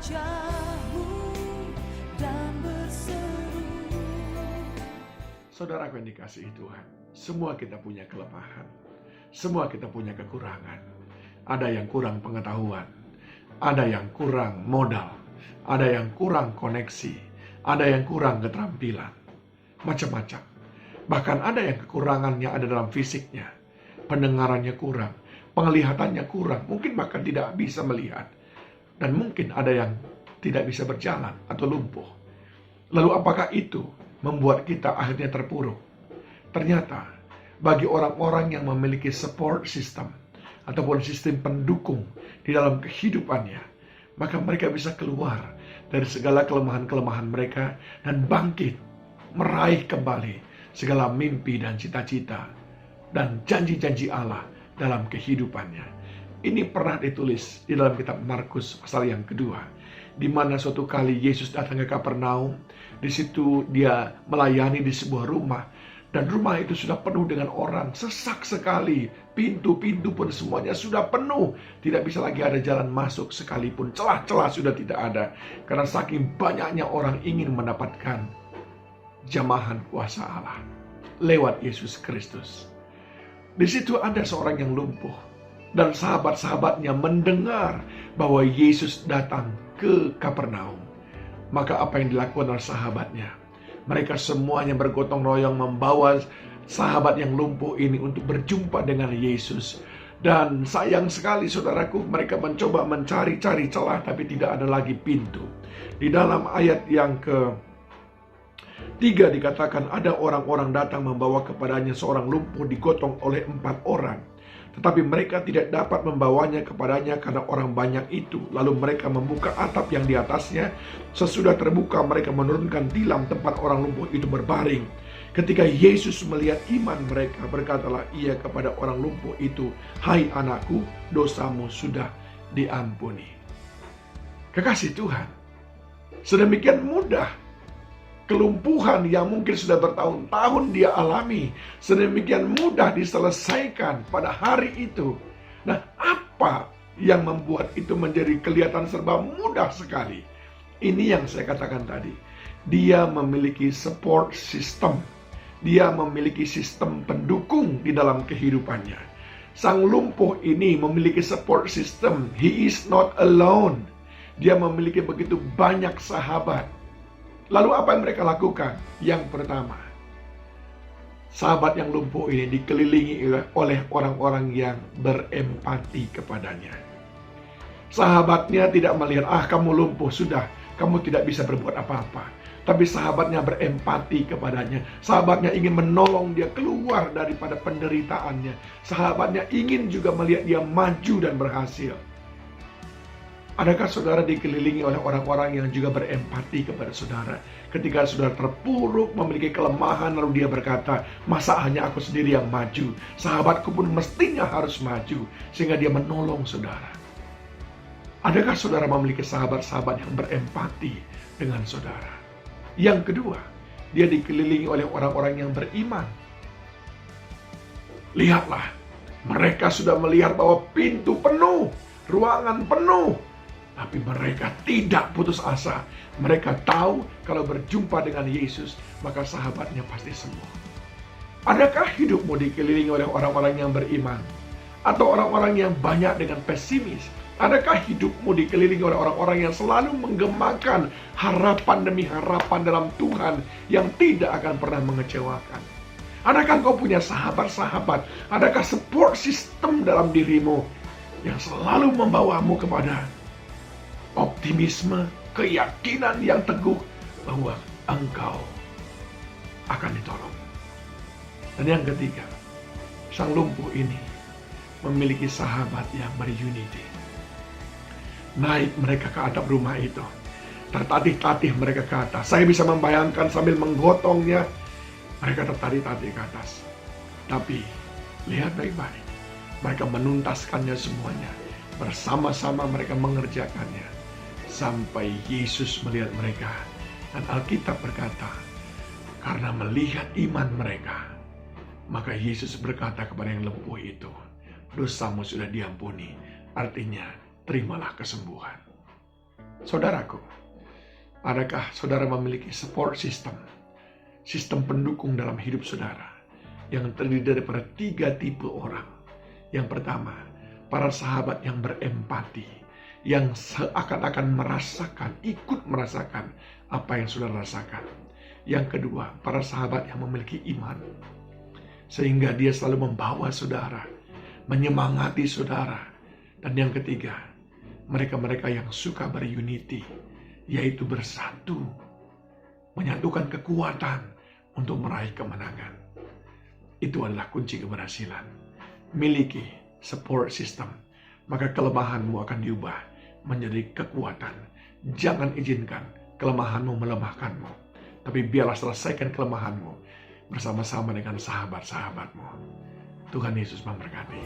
wajah-Mu dan berseru. Saudaraku yang dikasihi Tuhan, semua kita punya kelemahan, semua kita punya kekurangan. Ada yang kurang pengetahuan, ada yang kurang modal, ada yang kurang koneksi, ada yang kurang keterampilan, macam-macam. Bahkan ada yang kekurangannya ada dalam fisiknya, pendengarannya kurang, penglihatannya kurang, mungkin bahkan tidak bisa melihat. Dan mungkin ada yang tidak bisa berjalan atau lumpuh. Lalu apakah itu membuat kita akhirnya terpuruk? Ternyata bagi orang-orang yang memiliki support system ataupun sistem pendukung di dalam kehidupannya, maka mereka bisa keluar dari segala kelemahan-kelemahan mereka dan bangkit, meraih kembali segala mimpi dan cita-cita dan janji-janji Allah dalam kehidupannya. Ini pernah ditulis di dalam kitab Markus pasal yang kedua, di mana suatu kali Yesus datang ke Kapernaum. Di situ dia melayani di sebuah rumah, dan rumah itu sudah penuh dengan orang, sesak sekali. Pintu-pintu pun semuanya sudah penuh, tidak bisa lagi ada jalan masuk, sekalipun celah-celah sudah tidak ada, karena saking banyaknya orang ingin mendapatkan jamahan kuasa Allah lewat Yesus Kristus. Di situ ada seorang yang lumpuh, dan sahabat-sahabatnya mendengar bahwa Yesus datang ke Kapernaum. Maka apa yang dilakukan oleh sahabatnya? Mereka semuanya bergotong royong membawa sahabat yang lumpuh ini untuk berjumpa dengan Yesus. Dan sayang sekali saudaraku, mereka mencoba mencari-cari celah, tapi tidak ada lagi pintu. Di dalam ayat yang ke-3 dikatakan ada orang-orang datang membawa kepadanya seorang lumpuh digotong oleh 4 orang. Tetapi mereka tidak dapat membawanya kepadanya karena orang banyak itu. Lalu mereka membuka atap yang di atasnya. Sesudah terbuka mereka menurunkan tilam tempat orang lumpuh itu berbaring. Ketika Yesus melihat iman mereka, berkatalah ia kepada orang lumpuh itu, "Hai anakku, dosamu sudah diampuni." Kekasih Tuhan, sedemikian mudah kelumpuhan yang mungkin sudah bertahun-tahun dia alami, sedemikian mudah diselesaikan pada hari itu. Nah, apa yang membuat itu menjadi kelihatan serba mudah sekali? Ini yang saya katakan tadi. Dia memiliki support system. Dia memiliki sistem pendukung di dalam kehidupannya. Sang lumpuh ini memiliki support system. He is not alone. Dia memiliki begitu banyak sahabat. Lalu apa yang mereka lakukan? Yang pertama, sahabat yang lumpuh ini dikelilingi oleh orang-orang yang berempati kepadanya. Sahabatnya tidak melihat, kamu lumpuh, sudah, kamu tidak bisa berbuat apa-apa. Tapi sahabatnya berempati kepadanya. Sahabatnya ingin menolong dia keluar daripada penderitaannya. Sahabatnya ingin juga melihat dia maju dan berhasil. Adakah saudara dikelilingi oleh orang-orang yang juga berempati kepada saudara? Ketika saudara terpuruk, memiliki kelemahan, lalu dia berkata, "Masa hanya aku sendiri yang maju? Sahabatku pun mestinya harus maju." Sehingga dia menolong saudara. Adakah saudara memiliki sahabat-sahabat yang berempati dengan saudara? Yang kedua, dia dikelilingi oleh orang-orang yang beriman. Lihatlah, mereka sudah melihat bahwa pintu penuh, ruangan penuh. Tapi mereka tidak putus asa. Mereka tahu kalau berjumpa dengan Yesus, maka sahabatnya pasti sembuh. Adakah hidupmu dikelilingi oleh orang-orang yang beriman? Atau orang-orang yang banyak dengan pesimis? Adakah hidupmu dikelilingi oleh orang-orang yang selalu menggemakan harapan demi harapan dalam Tuhan yang tidak akan pernah mengecewakan? Adakah kau punya sahabat-sahabat? Adakah support system dalam dirimu yang selalu membawamu kepada optimisme, keyakinan yang teguh bahwa engkau akan ditolong? Dan yang ketiga, sang lumpuh ini memiliki sahabat yang berunity. Naik mereka ke atap rumah itu, tertatih-tatih mereka ke atas. Saya bisa membayangkan sambil menggotongnya, mereka tertatih-tatih ke atas. Tapi lihat baik-baik, mereka menuntaskannya semuanya. Bersama-sama mereka mengerjakannya sampai Yesus melihat mereka. Dan Alkitab berkata, karena melihat iman mereka, maka Yesus berkata kepada yang lumpuh itu, "Dosamu sudah diampuni." Artinya, terimalah kesembuhan. Saudaraku, adakah saudara memiliki support system? Sistem pendukung dalam hidup saudara yang terdiri daripada 3 tipe orang. Yang pertama, para sahabat yang berempati, yang seakan-akan merasakan, ikut merasakan apa yang saudara rasakan. Yang kedua, para sahabat yang memiliki iman, sehingga dia selalu membawa saudara, menyemangati saudara. Dan yang ketiga, mereka-mereka yang suka berunity, yaitu bersatu, menyatukan kekuatan untuk meraih kemenangan. Itu adalah kunci keberhasilan. Miliki support system, maka kelemahanmu akan diubah menjadi kekuatan. Jangan izinkan kelemahanmu melemahkanmu, tapi biarlah selesaikan kelemahanmu bersama-sama dengan sahabat-sahabatmu. Tuhan Yesus memberkati.